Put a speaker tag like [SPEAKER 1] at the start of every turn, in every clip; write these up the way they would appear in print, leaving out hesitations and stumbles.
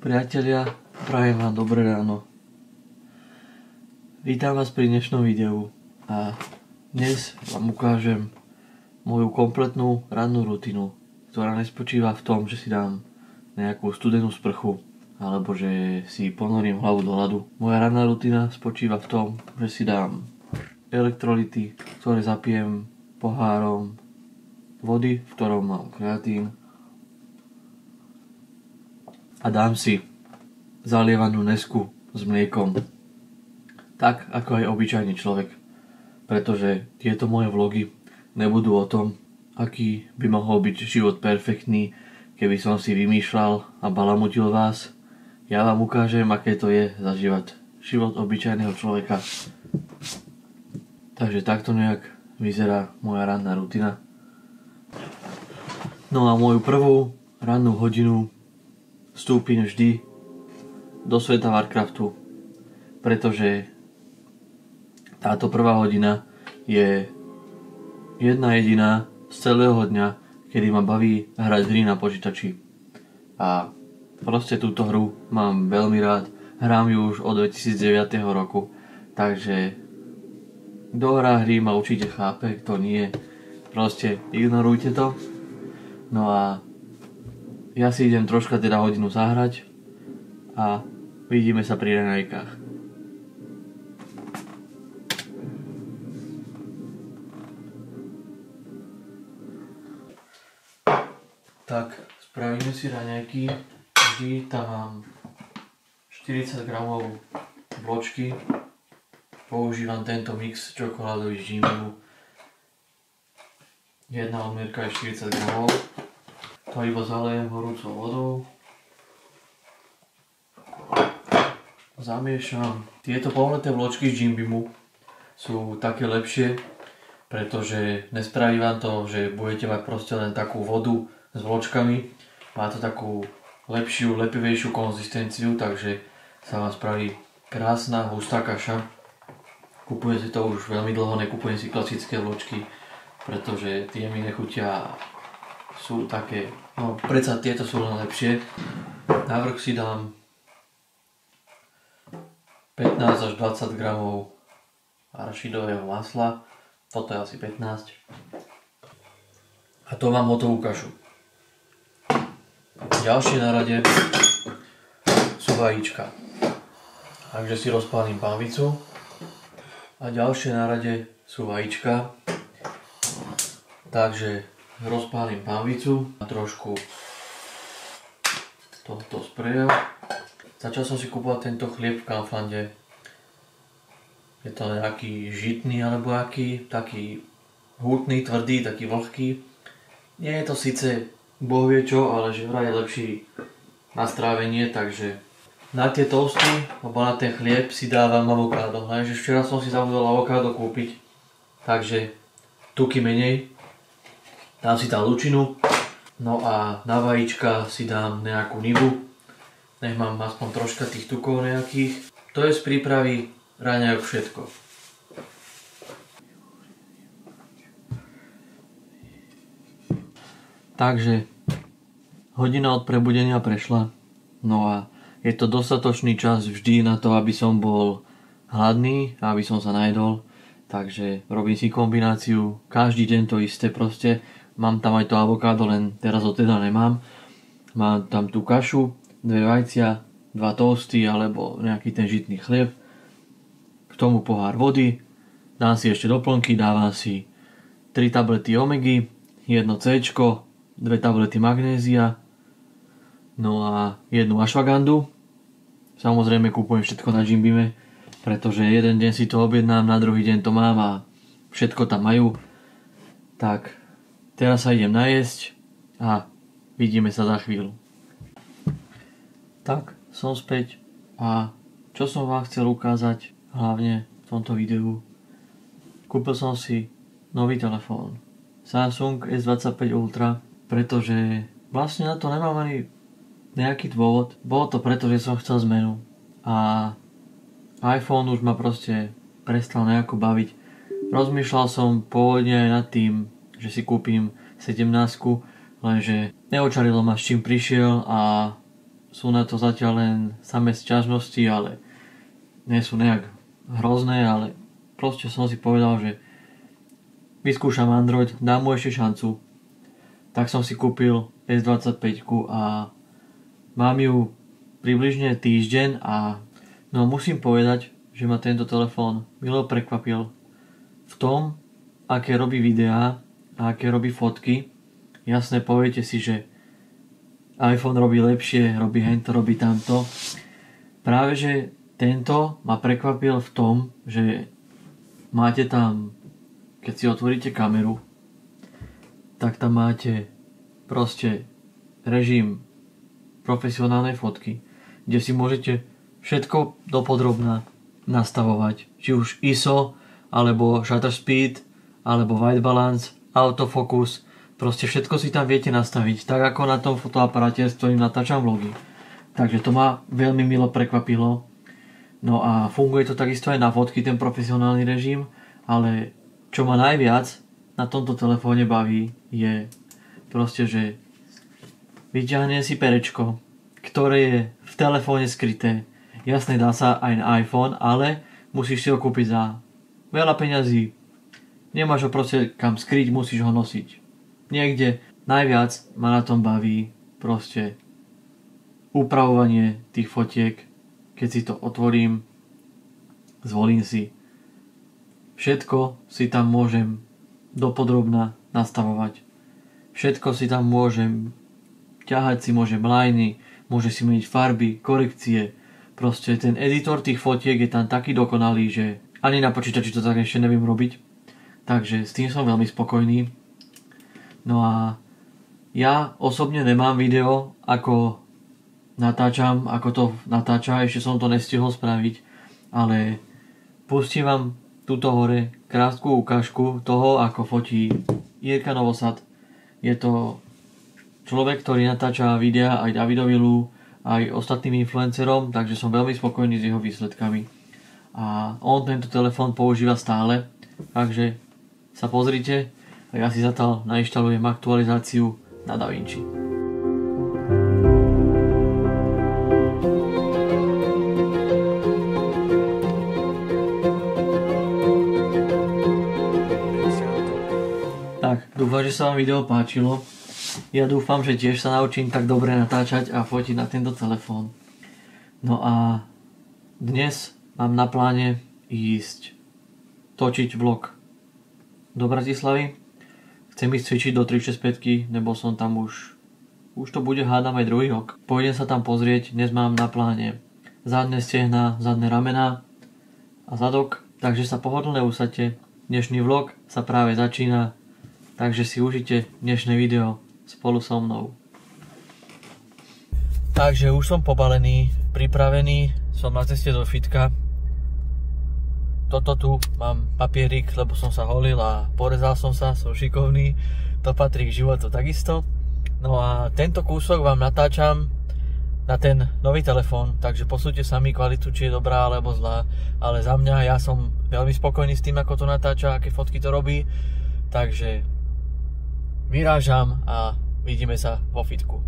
[SPEAKER 1] Priatelia, prajem vám dobré ráno. Vítam vás pri dnešnom videu a dnes vám ukážem moju kompletnú rannú rutinu, ktorá nespočíva v tom, že si dám nejakú studenú sprchu alebo že si ponorím hlavu do ľadu. Moja ranná rutina spočíva v tom, že si dám elektrolyty, ktoré zapijem pohárom vody, v ktorom mám kreatín, a dám si zalievanú nesku s mliekom. Tak ako aj obyčajný človek. Pretože tieto moje vlogy nebudú o tom, aký by mohol byť život perfektný, keby som si vymýšľal a balamutil vás. Ja vám ukážem, aké to je zažívať život obyčajného človeka. Takže takto nejak vyzerá moja ranná rutina. No a moju prvú rannú hodinu vstúpim vždy do sveta Warcraftu, pretože táto prvá hodina je jedna jediná z celého dňa, kedy ma baví hrať hry na počítači. A proste túto hru mám veľmi rád, hrám ju už od 2009 roku, takže kto hrá hry ma určite chápe, kto nie, proste ignorujte to. No a ja si idem troška teda hodinu zahrať a vidíme sa pri raňajkách. Tak, spravíme si raňajky. Vždy tam mám 40 gramov vločky. Používam tento mix čokoládový z Jimbimu. Jedna odmierka je 40 gramov. To iba zalejem horúcou vodou. Zamiešam. Tieto polneté vločky z Jimbimu sú také lepšie, pretože nespraví vám to, že budete mať proste len takú vodu s vločkami. Má to takú lepšiu, lepivejšiu konzistenciu, takže sa vám spraví krásna, hustá kaša. Kupujem si to už veľmi dlho, nekupujem si klasické vločky, pretože tie mi nechutia, sú také, no predsa tieto sú len lepšie. Navrch si dám 15 až 20 gramov arašidového masla, toto je asi 15. A to mám hotovú kašu. Ďalšie na rade sú vajíčka. Takže si rozpálim pánvicu. A ďalšie na rade sú vajíčka. Takže rozpálim pánvicu a trošku tohto spreja. Začal som si kúpovať tento chlieb v Kauflande. Je to nejaký žitný alebo aký, taký hutný, tvrdý, taký vlhký. Nie je to síce boh vie čo, ale že vraj je lepší na strávenie, takže na tie toasty alebo na ten chlieb si dávam avokádo. Lenže včera som si zabudol avokádo kúpiť, takže tuky menej. Dám si tam lučinu, no a na vajíčka si dám nejakú nibu. Nech mám aspoň troška tých tukov nejakých. To je z prípravy raňajok všetko. Takže hodina od prebudenia prešla. No a je to dostatočný čas vždy na to, aby som bol hladný, aby som sa najedol. Takže robím si kombináciu, každý deň to isté proste. Mám tam aj to avokádo, len teraz ho teda nemám. Mám tam tú kašu, 2 vajcia, 2 toasty alebo nejaký ten žitný chlieb. K tomu pohár vody. Dám si ešte doplnky, dávam si 3 tablety omegy, 1 C, 2 tablety magnézia, no a 1 ashwagandu. Samozrejme kúpujem všetko na Jimbime, pretože jeden deň si to objednám, na druhý deň to mám a všetko tam majú. Tak, teraz sa idem najesť a vidíme sa za chvíľu. Tak, som späť a čo som vám chcel ukázať hlavne v tomto videu. Kúpil som si nový telefón Samsung S25 Ultra, pretože vlastne na to nemám ani nejaký dôvod. Bolo to preto, že som chcel zmenu a iPhone už ma proste prestal nejako baviť. Rozmýšľal som pôvodne aj nad tým, že si kúpim 17, lenže neočarilo ma, s čím prišiel a sú na to zatiaľ len samé sťažnosti, ale nie sú nejak hrozné, ale proste som si povedal, že vyskúšam Android, dám mu ešte šancu. Tak som si kúpil S25 a mám ju približne týždeň a no musím povedať, že ma tento telefón milo prekvapil v tom, aké robí videá a aké robí fotky. Jasne, poviete si, že iPhone robí lepšie, robí hento, robí tamto. Práve, že tento ma prekvapil v tom, že máte tam, keď si otvoríte kameru, tak tam máte proste režim profesionálnej fotky, kde si môžete všetko dopodrobna nastavovať. Či už ISO, alebo shutter speed, alebo white balance, autofocus. Proste všetko si tam viete nastaviť, tak ako na tom fotoaparáte, s ktorým natáčam vlogy. Takže to ma veľmi milo prekvapilo. No a funguje to takisto aj na fotky, ten profesionálny režim, ale čo ma najviac na tomto telefóne baví, je proste, že vyťahne si perečko, ktoré je v telefóne skryté. Jasne, dá sa aj na iPhone, ale musíš si ho kúpiť za veľa peňazí. Nemáš ho proste kam skryť, musíš ho nosiť niekde. Najviac ma na tom baví proste upravovanie tých fotiek. Keď si to otvorím, zvolím si. Všetko si tam môžem dopodrobna nastavovať. Všetko si tam môžem ťahať, si môžem liney, môže si meniť farby, korekcie. Proste ten editor tých fotiek je tam taký dokonalý, že ani na počítači to tak ešte neviem robiť. Takže s tým som veľmi spokojný. No a ja osobne nemám video, ako natáčam, ako to natáča, ešte som to nestihol spraviť, ale pustím vám tuto hore krátku ukážku toho, ako fotí Jirka Novosad. Je to človek, ktorý natáča videa aj Davidovi, aj ostatným influencerom, takže som veľmi spokojný s jeho výsledkami. A on tento telefón používa stále, takže sa pozrite. Ja si zatiaľ nainštalujem aktualizáciu na DaVinci. Tak, dúfam, že sa vám video páčilo. Ja dúfam, že tiež sa naučím tak dobre natáčať a fotiť na tento telefón. No a dnes mám na pláne ísť točiť vlog do Bratislavy. Chcem ísť cvičiť do 365, nebol som tam už to bude hádam aj druhý rok. Pôjdem sa tam pozrieť, dnes mám na pláne zadné stehná, zadné ramená a zadok, takže sa pohodlne usaďte. Dnešný vlog sa práve začína, takže si užite dnešné video spolu so mnou. Takže už som pobalený, pripravený, som na ceste do fitka. Toto tu mám papierik, lebo som sa holil a porezal som sa, som šikovný. To patrí k životu takisto. No a tento kúsok vám natáčam na ten nový telefón, takže posúďte sami kvalitu, či je dobrá alebo zlá. Ale za mňa, ja som veľmi spokojný s tým, ako to natáča, aké fotky to robí. Takže vyrážam a vidíme sa vo fitku.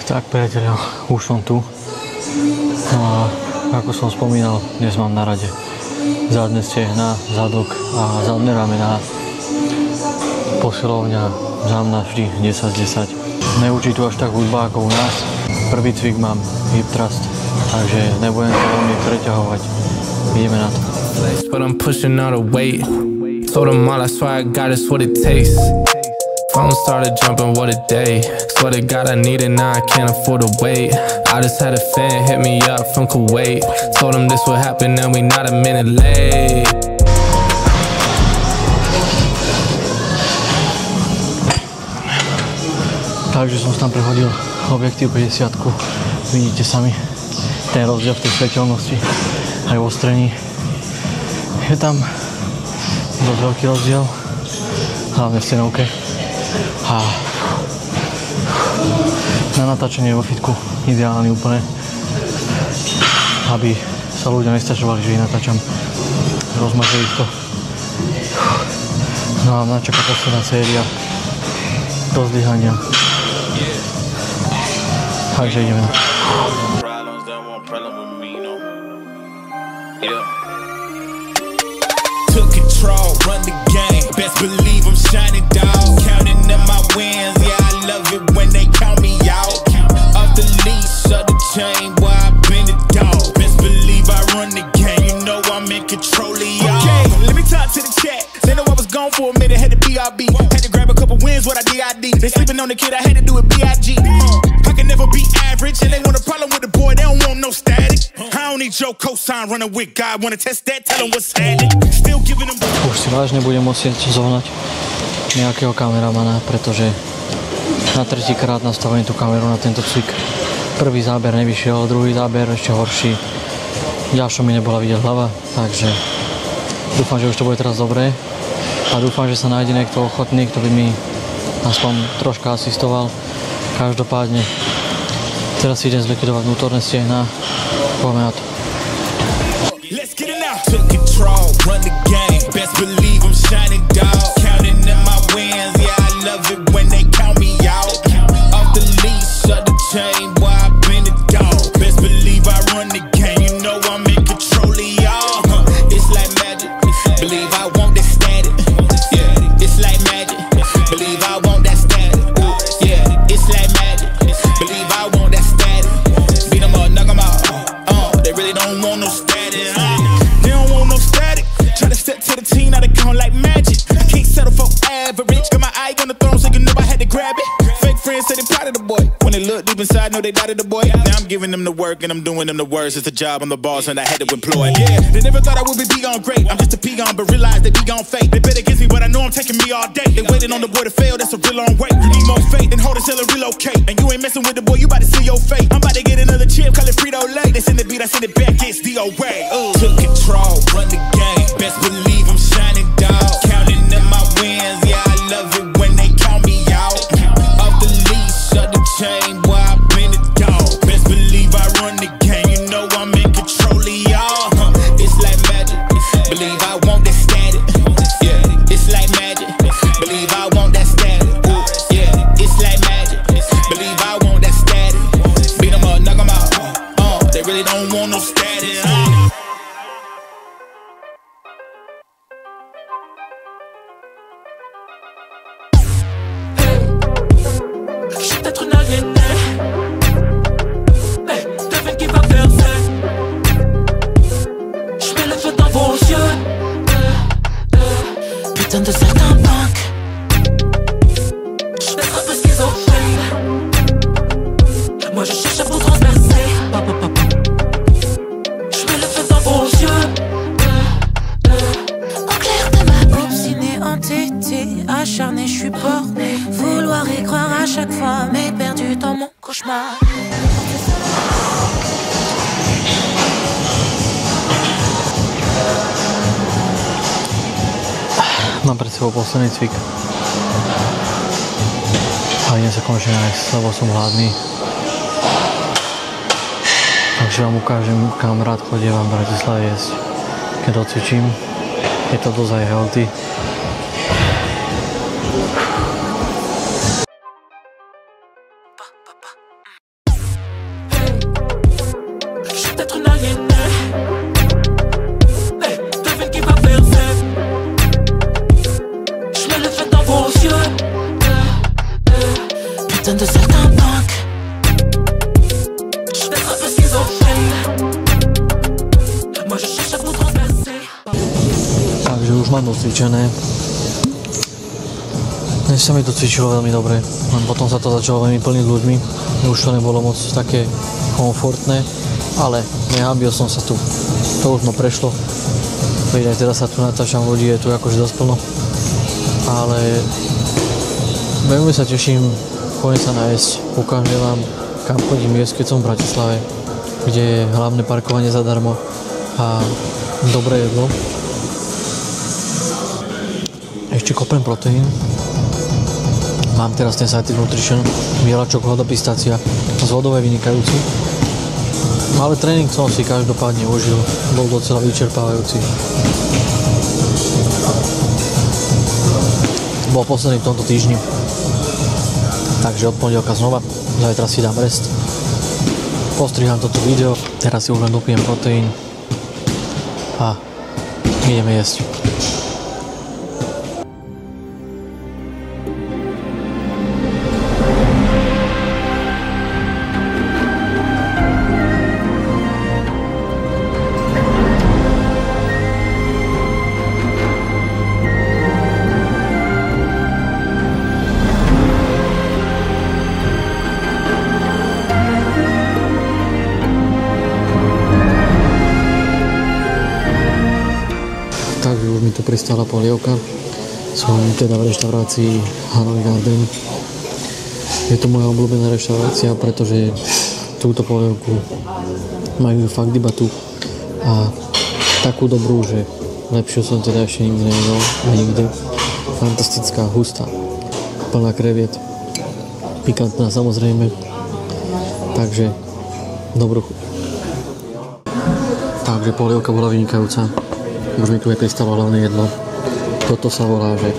[SPEAKER 1] Tak priateľo, už som tu. No a ako som spomínal, dnes mám na rade zadné stehná, zadok a zadné ramená. Posilovňa za mňa vždy 10-10. Neučí tu až tak hudba ako u nás. Prvý cvik mám hip thrust, takže nebudem sa veľmi preťahovať. Ideme na to.
[SPEAKER 2] Told them all, I swear I got it's what it takes. Phone started jumping, what a day. Swear to God I need it, now I can't afford to wait. I just had a fan hit me up from Kuwait. Told him this would happen and we not a minute late.
[SPEAKER 1] Takže som tam prehodil objektív 50. Vidíte sami ten rozdiel v tej svetelnosti aj v ostrení. Je tam dosť veľký rozdiel, hlavne v cenovke. A na natáčanie vo fitku ideálny úplne, aby sa ľudia nestačovali, že ich natáčam, rozmažujú ich to. No a mňa čaká posledná séria do zdvíhania. Takže ideme.
[SPEAKER 3] Took control, run the game. Best believe I'm shining, dog. Counting up my wins, yeah, I love it when they count me out. Off the leash, of the chain, boy, I've been a dog. Best believe I run the game, you know I'm in control of y'all. Okay, let me talk to the chat. They know I was gone for a minute, had to BRB. Had to grab a couple wins, what I DID. They sleeping on the kid, I had to do it BIG. I can never be average, and they want a problem with the boy, they don't want no static. I don't need your cosign running with God, wanna test that, tell them what's happening. Still giving them.
[SPEAKER 1] Už si vážne budem musieť zohnať nejakého kameramana, pretože na tretíkrát nastavujem tú kameru na tento cvik. Prvý záber nevyšiel, druhý záber ešte horší. Ďalšom mi nebola vidieť hlava, takže dúfam, že už to bude teraz dobré. A dúfam, že sa nájde niekto ochotný, kto by mi aspoň troška asistoval. Každopádne teraz si idem zlikvidovať vnútorné stehná. Poďme na to.
[SPEAKER 3] Let's get it now. Took control, run the game. Best believe I'm shining, dog. Counting up my wins, yeah, I love it when they count me out. Off the leash, of the chain, boy, I've been a dog. Best believe I run the game, you know I'm in control of y'all. It's like magic, believe I want that static. Yeah, it's like magic, believe I want that static. Yeah, it's like magic, believe I want that static. Beat 'em up, knock 'em out. They really don't want no static. They don't want no static. Try to step to the team, now they count like magic. Can't settle for average. Got my eye on the throne, so you know I had to grab it. Fake friends say they proud of the boy. When they look deep inside, know they doubted the boy. Now I'm giving them the work and I'm doing them the worst. It's a job, I'm the boss and I had to employ. Yeah, they never thought I would be on great. I'm just a peon, but realize they be on fake. They bet against me, but I know I'm taking me all day. They waiting on the boy to fail, that's a real long wait. You need more faith than hold it till it relocate. And you ain't messing with the boy, you about to see your fate. I'm about to get another chip, call it Frito-Lay. They send the beat, I send it back, it's DOA. Took control, run the game. Best believe I'm shining, dog. Counting up my wins, yeah, I love it when they count me out. Off the leash, of the chain, boy, I've been a dog. Best believe I run the game, you know I'm in control of y'all. It's like magic, believe I want that static. Yeah, it's like magic, believe I want that static. Yeah, it's like magic, believe I want that static. Beat 'em up, knock 'em out. They really don't want no static.
[SPEAKER 4] J'suis peut-être une aliénée, mais devine qui va verser. J'mets le feu dans vos yeux. Putain de certains banques. J'fais un peu schizophrène. Moi je cherche à vous transpercer. J'mets le feu dans vos yeux.
[SPEAKER 5] Au clair de ma obstinée, entêtée, acharnée, je suis bornée. Vouloir y croire à chaque fois, mais perdu dans mon cauchemar.
[SPEAKER 1] Mám pred sebou posledný cvik. A idem sa konečne nájsť, lebo som hladný. Takže vám ukážem, kam rád chodievam v Bratislave jesť. Keď odcvičím, je to dosť aj healthy.
[SPEAKER 4] J'suis peut-être une aliénée, mais devine qui va verser. J'mets le feu dans vos yeux.
[SPEAKER 5] Putain de certains banques.
[SPEAKER 4] J'fais un peu schizophrène. Moi je cherche à vous transpercer.
[SPEAKER 1] Takže už mám dosť nacvičené. Dnes sa mi to cvičilo veľmi dobre, len potom sa to začalo veľmi plniť ľuďmi. Už to nebolo moc také komfortné, ale nehábil som sa tu. To už ma prešlo. Veď aj teraz sa tu natáčam, ľudí je tu akože dosť plno. Ale veľmi sa teším, chodím sa nájsť, ukážem vám, kam chodím jesť, keď som v Bratislave, kde je hlavné parkovanie zadarmo a dobré jedlo. Ešte kopem proteín. Mám teraz ten Scientific Nutrition, biela čokoláda pistácia, z vodou je vynikajúci. Ale tréning som si každopádne užil, bol docela vyčerpávajúci. Bol posledný v tomto týždni, takže od pondelka znova, zajtra si dám rest. Postrihám toto video, teraz si už len dopijem proteín a ideme jesť. Takže už mi tu pristála polievka. Som teda v reštaurácii Hanoi Garden. Je to moja obľúbená reštaurácia, pretože túto polievku majú fakt iba tu a takú dobrú, že lepšiu som teda ešte nikdy nejedol a nikdy. Fantastická, hustá, plná kreviet, pikantná samozrejme, takže dobrú chuť. Takže polievka bola vynikajúca. Už mi tu je pristalo hlavné jedlo. Toto sa volá, že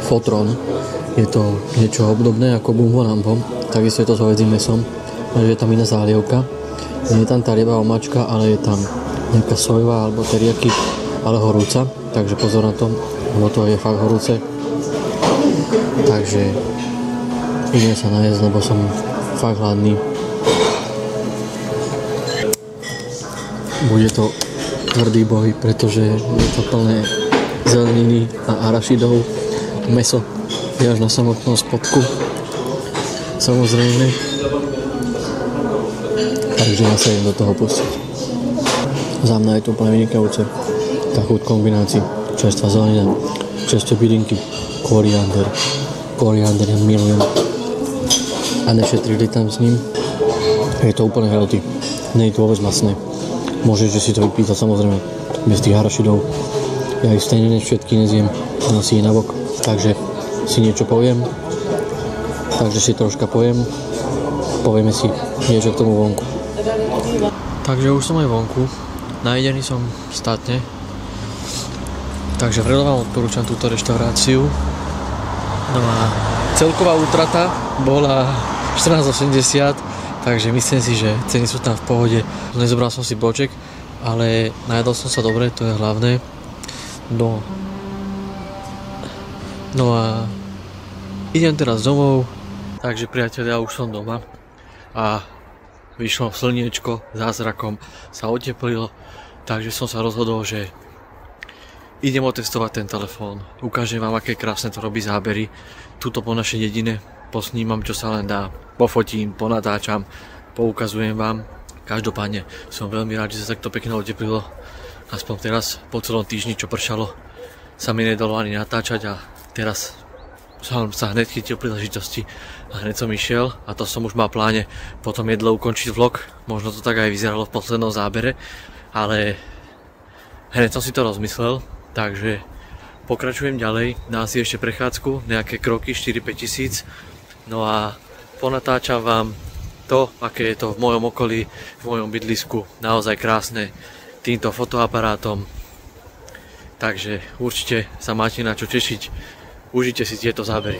[SPEAKER 1] fotron. Je to niečo obdobné ako bumbo rambo. Takisto je to s hovädzím mesom. Je tam iná zálievka. Nie je tam tá riebá omáčka, ale je tam nejaká sojová alebo teriyaki, ale horúca. Takže pozor na to, lebo to je fakt horúce. Takže idem sa najesť, lebo som fakt hladný. Bude to tvrdý boj, pretože je to plné zeleniny a arašidov, mäso je až na samotnú spodku, samozrejme, takže ja sa idem do toho pustiť. Za mňa je to úplne vynikajúce, tá chuť kombinácií, čerstvá zelenina, čerstvé bylinky, koriander ja milujem a nešetrili tam s ním, je to úplne healthy, nie je to vôbec masné. Môžete si to vypýtať samozrejme bez tých arašidov. Ja ich stejne všetky nezjem, len si ich nabok. Takže si niečo poviem. Takže si troška poviem. Povieme si niečo k tomu vonku. Takže už som aj vonku. Najedený som statne. Takže veľmi vám odporúčam túto reštauráciu. No a celková útrata bola 14,80. Takže myslím si, že ceny sú tam v pohode. Nezobral som si bloček, ale najedol som sa dobre, to je hlavné. No a idem teraz domov, takže priatelia, už som doma a vyšlo slniečko, zázrakom sa oteplilo, takže som sa rozhodol, že idem otestovať ten telefón. Ukážem vám, aké krásne to robí zábery. Tuto po našej dedine posnímam, čo sa len dá, pofotím, ponatáčam, poukazujem vám. Každopádne som veľmi rád, že sa takto pekne oteplilo. Aspoň teraz, po celom týždni, čo pršalo, sa mi nedalo ani natáčať a teraz som sa hneď chytil príležitosti a hneď som išiel a to som už mal v pláne potom jedlo ukončiť vlog. Možno to tak aj vyzeralo v poslednom zábere, ale hneď som si to rozmyslel, takže pokračujem ďalej, dám si ešte prechádzku, nejaké kroky, 4-5 tisíc. No a ponatáčam vám to, aké je to v mojom okolí, v mojom bydlisku, naozaj krásne týmto fotoaparátom. Takže určite sa máte na čo tešiť, užite si tieto zábery.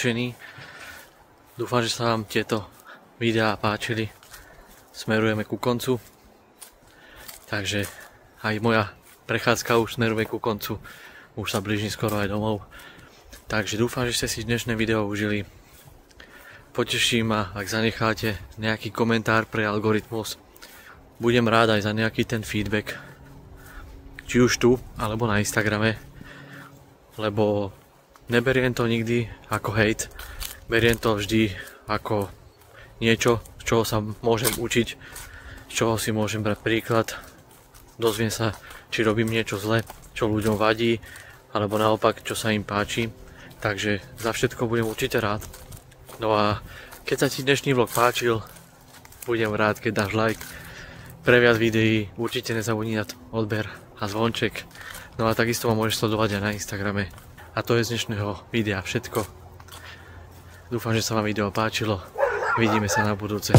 [SPEAKER 1] nadšený. Dúfam, že sa vám tieto videá páčili. Smerujeme ku koncu. Takže aj moja prechádzka už smeruje ku koncu. Už sa blížim skoro aj domov. Takže dúfam, že ste si dnešné video užili. Poteší ma, ak zanecháte nejaký komentár pre algoritmus. Budem rád aj za nejaký ten feedback. Či už tu, alebo na Instagrame. Lebo neberiem to nikdy ako hejt. Beriem to vždy ako niečo, z čoho sa môžem učiť. Z čoho si môžem brať príklad. Dozviem sa, či robím niečo zle, čo ľuďom vadí, alebo naopak, čo sa im páči. Takže za všetko budem určite rád. No a keď sa ti dnešný vlog páčil, budem rád, keď dáš like. Pre viac videí určite nezabudni dať odber a zvonček. No a takisto ma môžeš sledovať aj na Instagrame. A to je z dnešného videa všetko. Dúfam, že sa vám video páčilo. Vidíme sa na budúce.